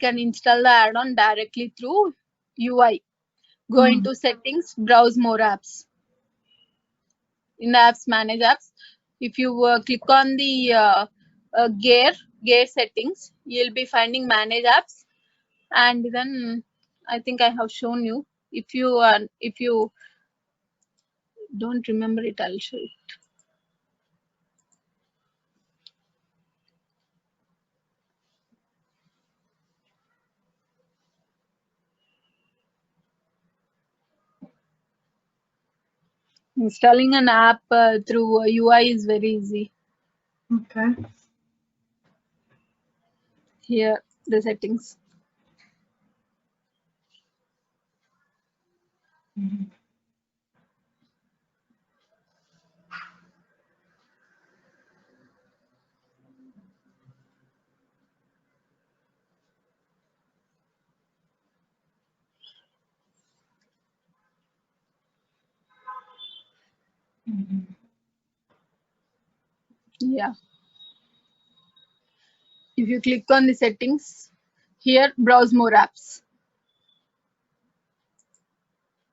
can install the add-on directly through UI. Go into settings, browse more apps. In the apps, manage apps. If you click on the gear settings, you'll be finding manage apps, and then I think I have shown you. If you don't remember it, I'll show it. Installing an app through UI is very easy. Okay. Here, the settings. Yeah. If you click on the settings, here, browse more apps.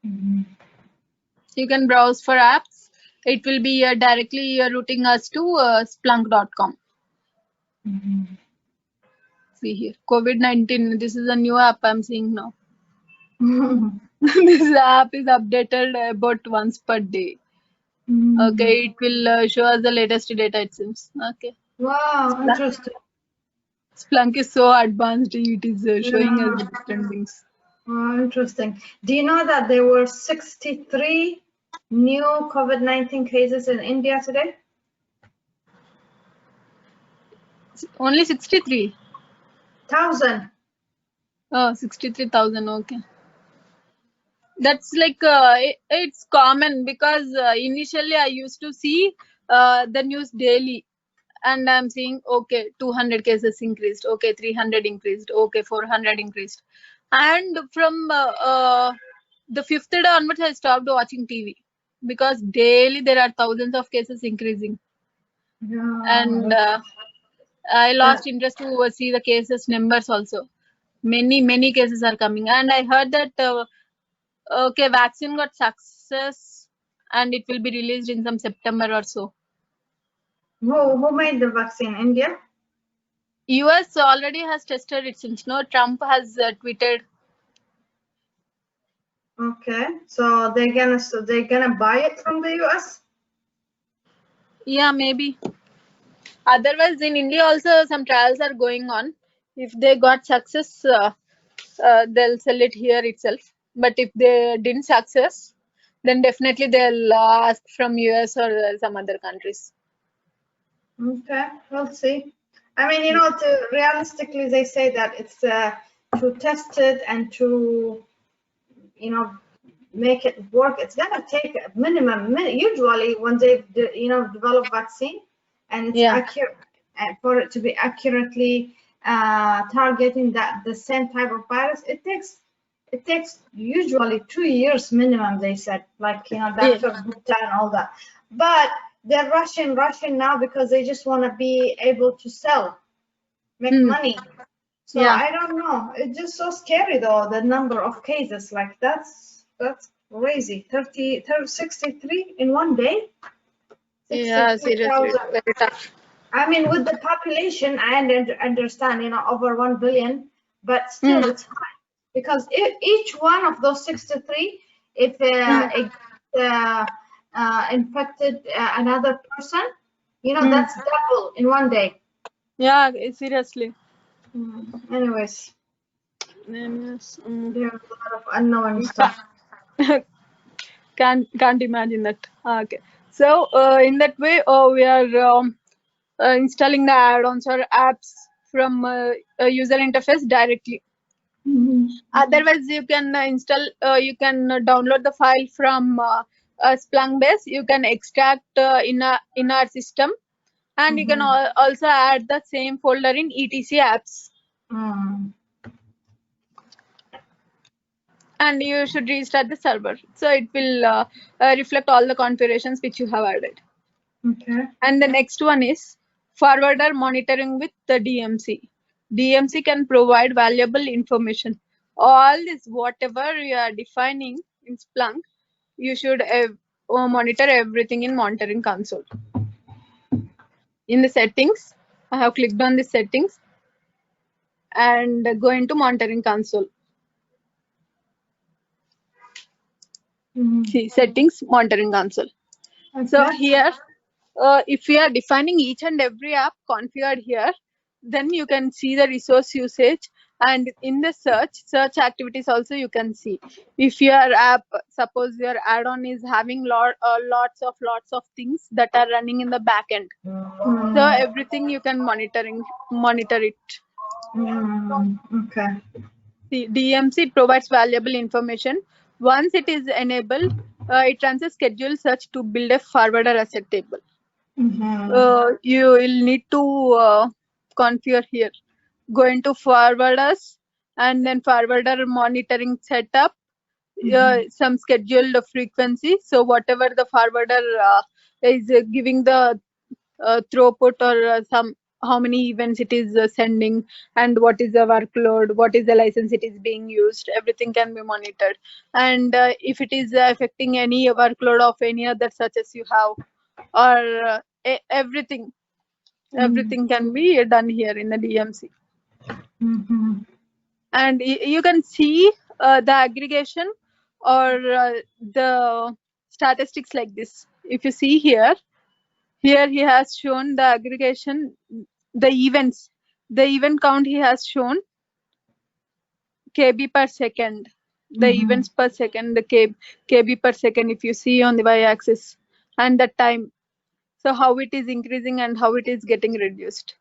You can browse for apps. It will be directly routing us to Splunk.com. See here, COVID-19. This is a new app I'm seeing now. This app is updated about once per day. Okay, it will show us the latest data, it seems. Okay. Wow, interesting. Splunk is so advanced, it is showing us the different things. Oh, interesting. Do you know that there were 63 new COVID-19 cases in India today? Only 63. 1,000. Oh, 63,000. Okay. That's like it's common because initially I used to see the news daily, and I'm seeing okay 200 cases increased, okay 300 increased, okay 400 increased, and from the fifth day onwards I stopped watching TV because daily there are thousands of cases increasing, and I lost interest to see the cases numbers also. Many cases are coming, and I heard that okay, vaccine got success and it will be released in some September or so. Who made the vaccine? India? US already has tested it since no Trump has tweeted. Okay, so they're gonna buy it from the US? Yeah, maybe. Otherwise, in India also some trials are going on. If they got success, they'll sell it here itself. But if they didn't success, then definitely they'll ask from US or some other countries. Okay, we'll see. I mean, you know, realistically, they say that it's to test it and to, you know, make it work. It's gonna take a minimum. Usually, when they, develop vaccine, and it's accurate, for it to be accurately targeting the same type of virus, it takes usually 2 years minimum. They said, like, Dr. Gupta and all that, but they're rushing now because they just want to be able to sell, make money. So I don't know. It's just so scary though, the number of cases. Like that's crazy. 63 in one day. Yeah, seriously, very tough. I mean, with the population, I understand, over 1 billion, but still it's high. Because if each one of those 63, if it infected another person, that's double in one day. Yeah, seriously. Anyways, there's a lot of unknown stuff. Can't imagine that. Okay, so in that way, we are installing the add-ons or apps from a user interface directly. Otherwise, you can install, you can download the file from Splunk base. You can extract in our system, and you can also add the same folder in etc apps. And you should restart the server, so it will reflect all the configurations which you have added. Okay. And the next one is forwarder monitoring with the DMC. DMC can provide valuable information. All this, whatever you are defining in Splunk, you should monitor everything in monitoring console. In the settings, I have clicked on the settings and go into monitoring console. See settings, monitoring console. So here, if we are defining each and every app configured here, then you can see the resource usage, and in the search activities also you can see. If your app, suppose your add-on is having lots of things that are running in the back end, so everything you can monitor it. Okay. The DMC provides valuable information. Once it is enabled, it runs a scheduled search to build a forwarder asset table. You will need to configure here. Go into forwarders and then forwarder monitoring setup, some scheduled frequency. So whatever the forwarder is giving the throughput or how many events it is sending, and what is the workload, what is the license it is being used, everything can be monitored. And if it is affecting any workload of any other searches you have, or everything can be done here in the DMC. And you can see the aggregation or the statistics like this. If you see here he has shown the aggregation, the events, the event count he has shown KB per second, the events per second, the KB per second if you see on the y-axis, and the time. So how it is increasing and how it is getting reduced.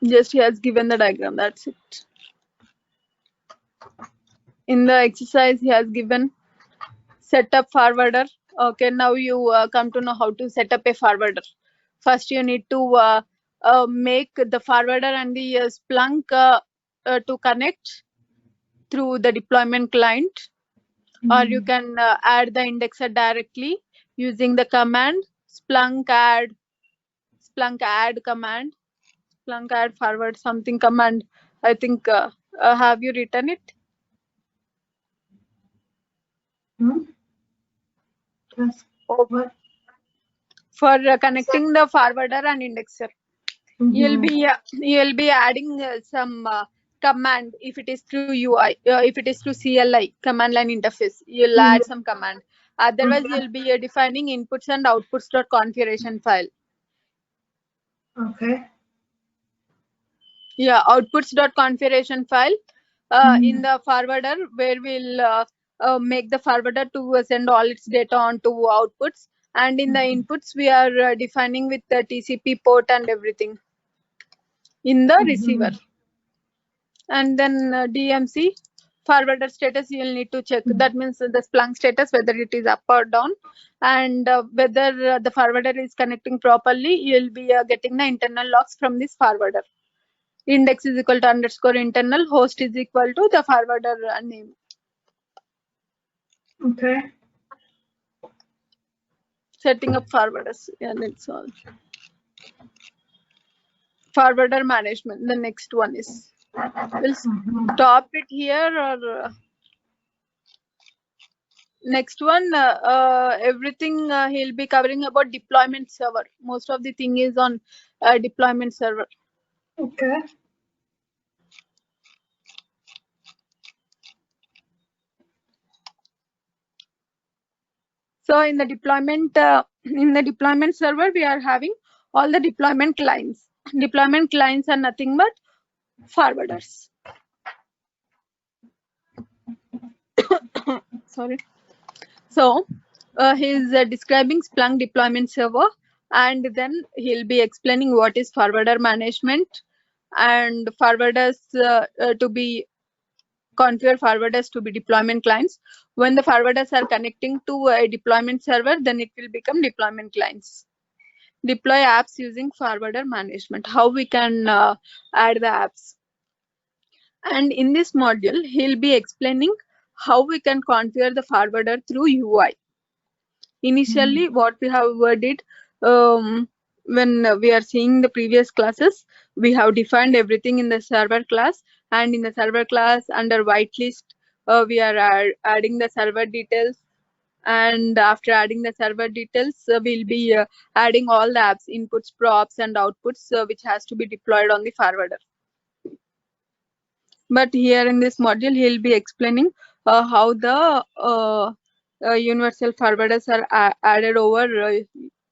Just he has given the diagram, that's it. In the exercise he has given set up forwarder. Okay, now you come to know how to set up a forwarder. First you need to make the forwarder and the Splunk to connect through the deployment client, or you can add the indexer directly using the command Splunk add command, Splunk add forward something command. I think have you written it? What? For connecting the forwarder and indexer, you'll be adding some command. If it is through UI, if it is through CLI, command line interface, you'll add some command. Otherwise you'll be defining inputs and outputs.configuration file. Okay. Yeah, outputs.configuration file in the forwarder, where we'll make the forwarder to send all its data onto outputs, and in the inputs we are defining with the TCP port and everything in the receiver. And then DMC forwarder status you'll need to check. That means the Splunk status, whether it is up or down, and whether the forwarder is connecting properly. You'll be getting the internal logs from this forwarder. Index is equal to _ internal, host is equal to the forwarder name. Okay. Setting up forwarders, yeah, that's all. Forwarder management, the next one is. We'll stop it here, or next one, everything he'll be covering about deployment server. Most of the thing is on deployment server. Okay. So in the deployment server, we are having all the deployment clients. Deployment clients are nothing but forwarders. Sorry. So he's describing Splunk deployment server, and then he'll be explaining what is forwarder management, and forwarders to be configure forwarders to be deployment clients. When the forwarders are connecting to a deployment server, then it will become deployment clients. Deploy apps using forwarder management. How we can add the apps. And in this module, he'll be explaining how we can configure the forwarder through UI. Initially, what we have did when we are seeing the previous classes, we have defined everything in the server class, and in the server class under whitelist, we are adding the server details. And after adding the server details, we'll be adding all the apps inputs, props, and outputs, which has to be deployed on the forwarder. But here in this module, he'll be explaining how the universal forwarders are added over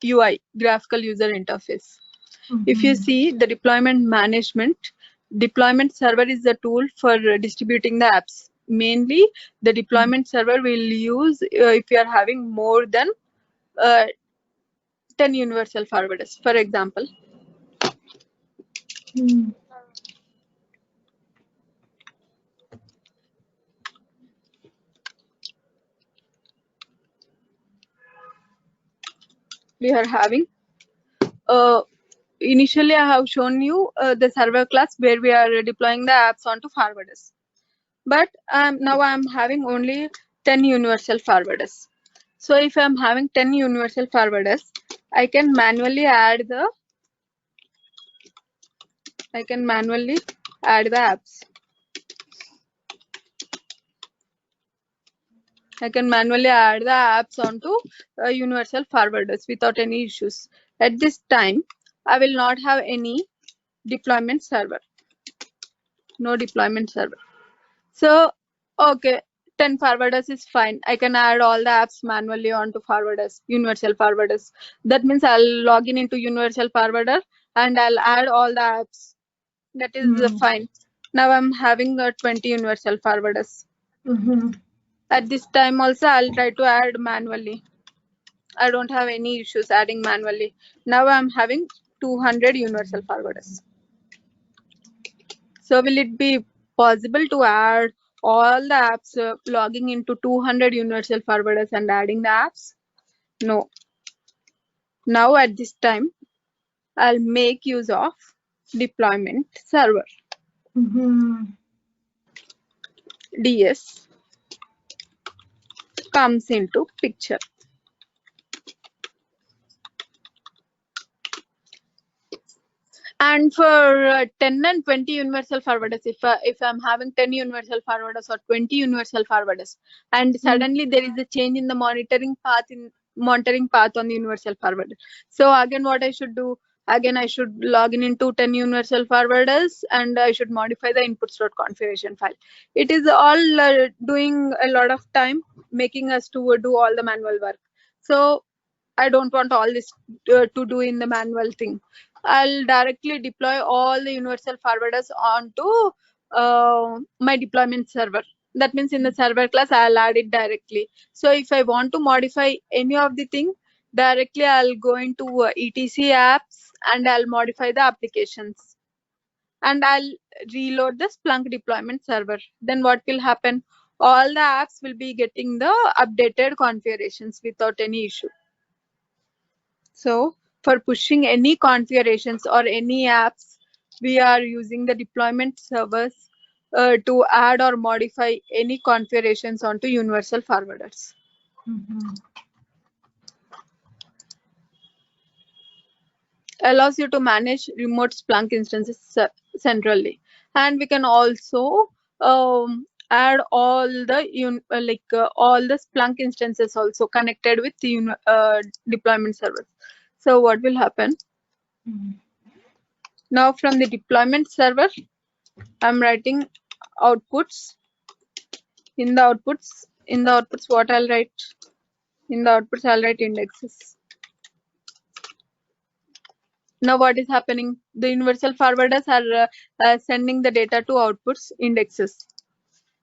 UI, graphical user interface. If you see the deployment management, deployment server is the tool for distributing the apps. Mainly, the deployment server will use if you are having more than 10 universal forwarders, for example. We are having initially I have shown you the server class where we are deploying the apps onto forwarders, but now I'm having only 10 universal forwarders. So if I'm having 10 universal forwarders, I can manually add the apps. I can manually add the apps onto universal forwarders without any issues. At this time, I will not have any deployment server. No deployment server. So, okay, 10 forwarders is fine. I can add all the apps manually onto forwarders, universal forwarders. That means I'll log in into universal forwarder and I'll add all the apps. That is fine. Now I'm having 20 universal forwarders. At this time also, I'll try to add manually. I don't have any issues adding manually. Now I'm having 200 universal forwarders. So will it be possible to add all the apps logging into 200 universal forwarders and adding the apps? No. Now at this time, I'll make use of deployment server. DS comes into picture. And for 10 and 20 universal forwarders, if I'm having 10 universal forwarders or 20 universal forwarders, and suddenly there is a change in the monitoring path on the universal forwarder. So again, what I should do? Again, I should log in into 10 universal forwarders and I should modify the inputs.configuration file. It is all doing a lot of time, making us to do all the manual work. So I don't want all this to do in the manual thing. I'll directly deploy all the universal forwarders onto my deployment server. That means in the server class, I'll add it directly. So if I want to modify any of the thing, directly I'll go into etc apps and I'll modify the applications. And I'll reload the Splunk deployment server. Then what will happen? All the apps will be getting the updated configurations without any issue. So for pushing any configurations or any apps, we are using the deployment servers to add or modify any configurations onto universal forwarders. Allows you to manage remote Splunk instances centrally. And we can also add all the all the Splunk instances also connected with the deployment servers. So what will happen? Now from the deployment server, I'm writing outputs. In the outputs, what I'll write? In the outputs, I'll write indexes. Now what is happening? The universal forwarders are sending the data to outputs indexes.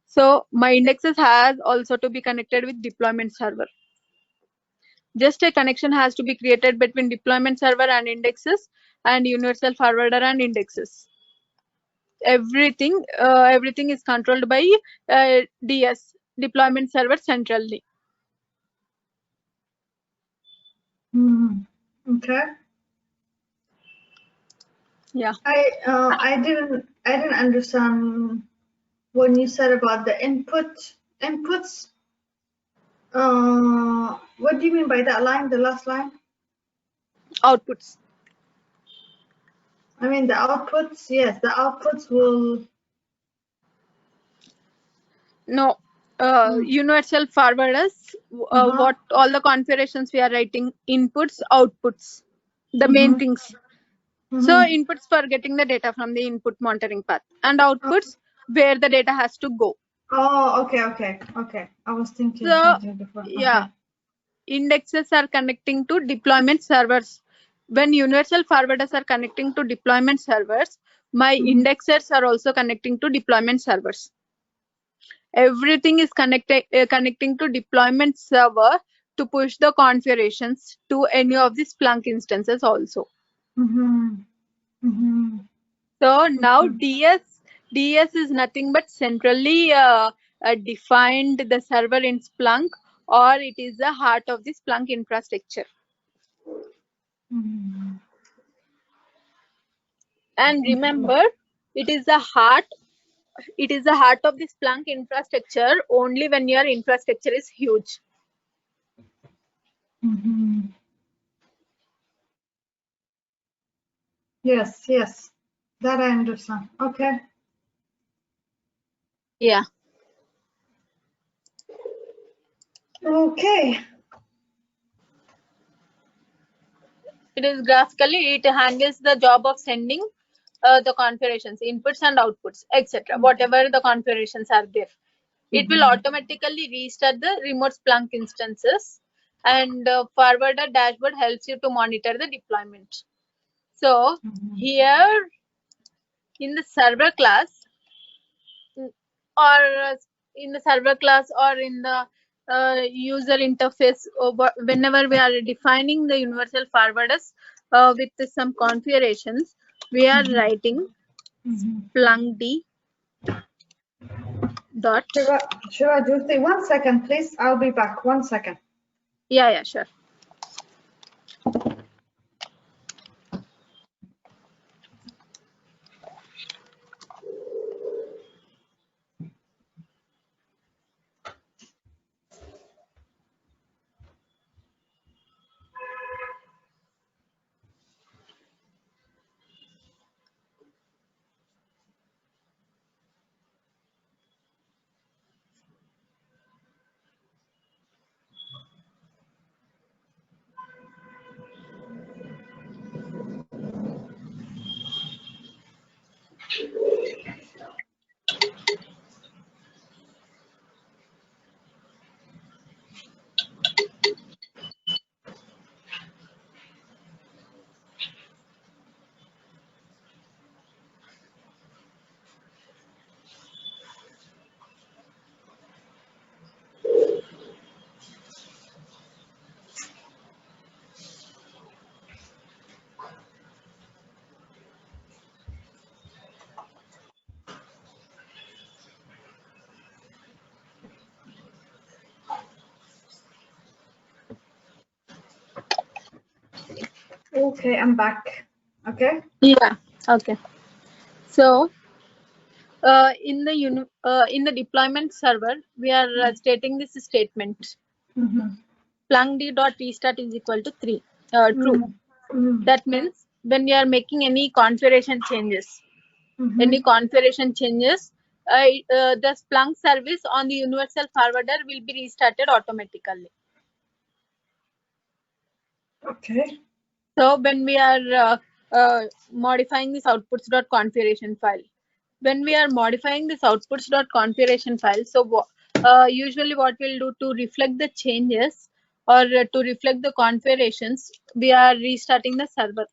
So my indexes has also to be connected with deployment server. Just a connection has to be created between deployment server and indexes and universal forwarder and indexes. Everything is controlled by DS, deployment server centrally. Okay. Yeah. I didn't understand when you said about the inputs. What do you mean by that line, the last line? Outputs. I mean the outputs, yes, the outputs will... No, universal forwarders, what all the configurations we are writing, inputs, outputs, the main things. So inputs for getting the data from the input monitoring path, and outputs where the data has to go. Oh, okay. I was thinking So something different. yeah, indexes are connecting to deployment servers. When universal forwarders are connecting to deployment servers, my indexers are also connecting to deployment servers. Everything is connecting to deployment server to push the configurations to any of the Splunk instances also. So now DS is nothing but centrally defined the server in Splunk, or it is the heart of the Splunk infrastructure. And remember, it is the heart of the Splunk infrastructure only when your infrastructure is huge. Yes, that I understand. Okay. Yeah. Okay. It is graphically, it handles the job of sending the configurations, inputs and outputs, etc. Whatever the configurations are there. It will automatically restart the remote Splunk instances, and forwarder dashboard helps you to monitor the deployment. So here in the server class, or in the server class, or in the user interface, or whenever we are defining the universal forwarders with some configurations, we are writing Splunk dot. Shiva, Jyoti, 1 second, please. I'll be back. 1 second. Yeah, sure. Okay, I'm back. Okay. Yeah. Okay. So in the deployment server, we are stating this statement. Splunk.restart is equal to 3. True. That means when you are making any configuration changes, the Splunk service on the universal forwarder will be restarted automatically. Okay. So when we are modifying this outputs.configuration file, so usually what we'll do to reflect the changes, or to reflect the configurations, we are restarting the server.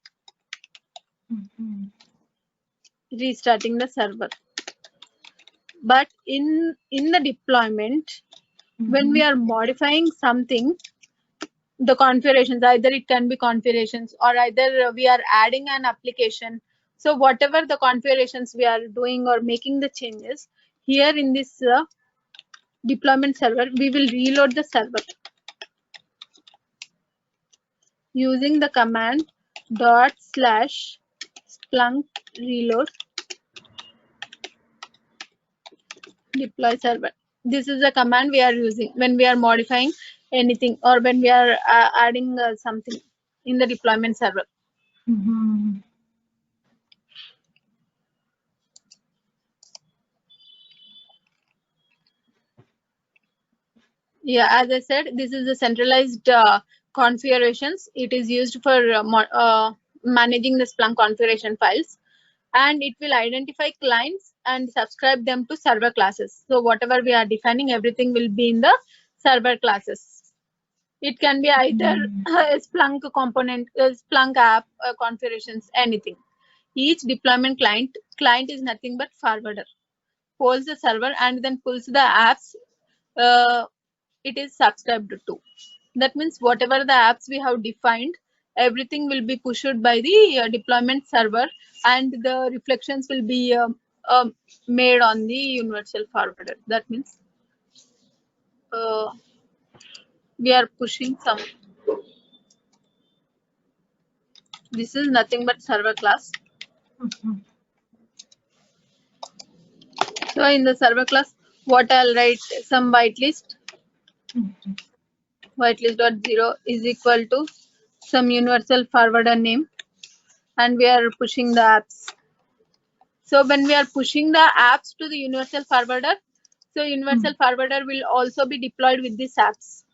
But in the deployment, when we are modifying something, the configurations, either it can be configurations, or either we are adding an application. So whatever the configurations we are doing or making the changes, here in this deployment server, we will reload the server using the command /splunk reload deploy server. This is the command we are using when we are modifying anything or when we are adding something in the deployment server. Mhm. Yeah, as I said, this is the centralized configurations. It is used for managing the Splunk configuration files, and it will identify clients and subscribe them to server classes. So whatever we are defining, everything will be in the server classes. It can be either a Splunk component, Splunk app, configurations, anything. Each deployment client is nothing but forwarder, holds the server and then pulls the apps it is subscribed to. That means whatever the apps we have defined, everything will be pushed by the deployment server, and the reflections will be made on the universal forwarder. That means we are pushing some. This is nothing but server class. Mhm. So in the server class, what I'll write some whitelist. Mhm. Whitelist.0 is equal to some universal forwarder name, and we are pushing the apps. So when we are pushing the apps to the universal forwarder, so universal forwarder will also be deployed with these apps.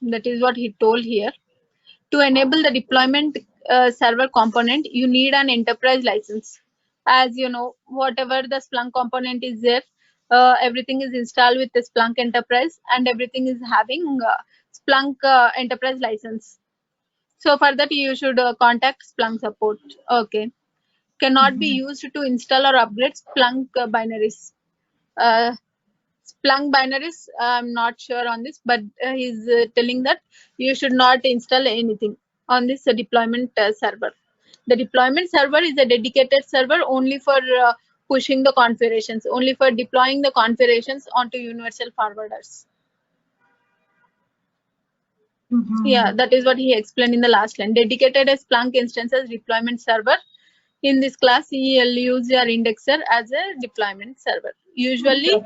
That is what he told here. To enable the deployment server component, you need an enterprise license. As you know, whatever the Splunk component is there, everything is installed with the Splunk Enterprise, and everything is having Splunk Enterprise license. So for that, you should contact Splunk support. Okay. Cannot be used to install or upgrade Splunk binaries. Uh, Splunk binaries, I'm not sure on this, but he's telling that you should not install anything on this deployment server. The deployment server is a dedicated server only for pushing the configurations, only for deploying the configurations onto universal forwarders. Yeah, that is what he explained in the last line. Dedicated as Splunk instances deployment server. In this class, you'll use your indexer as a deployment server. Usually,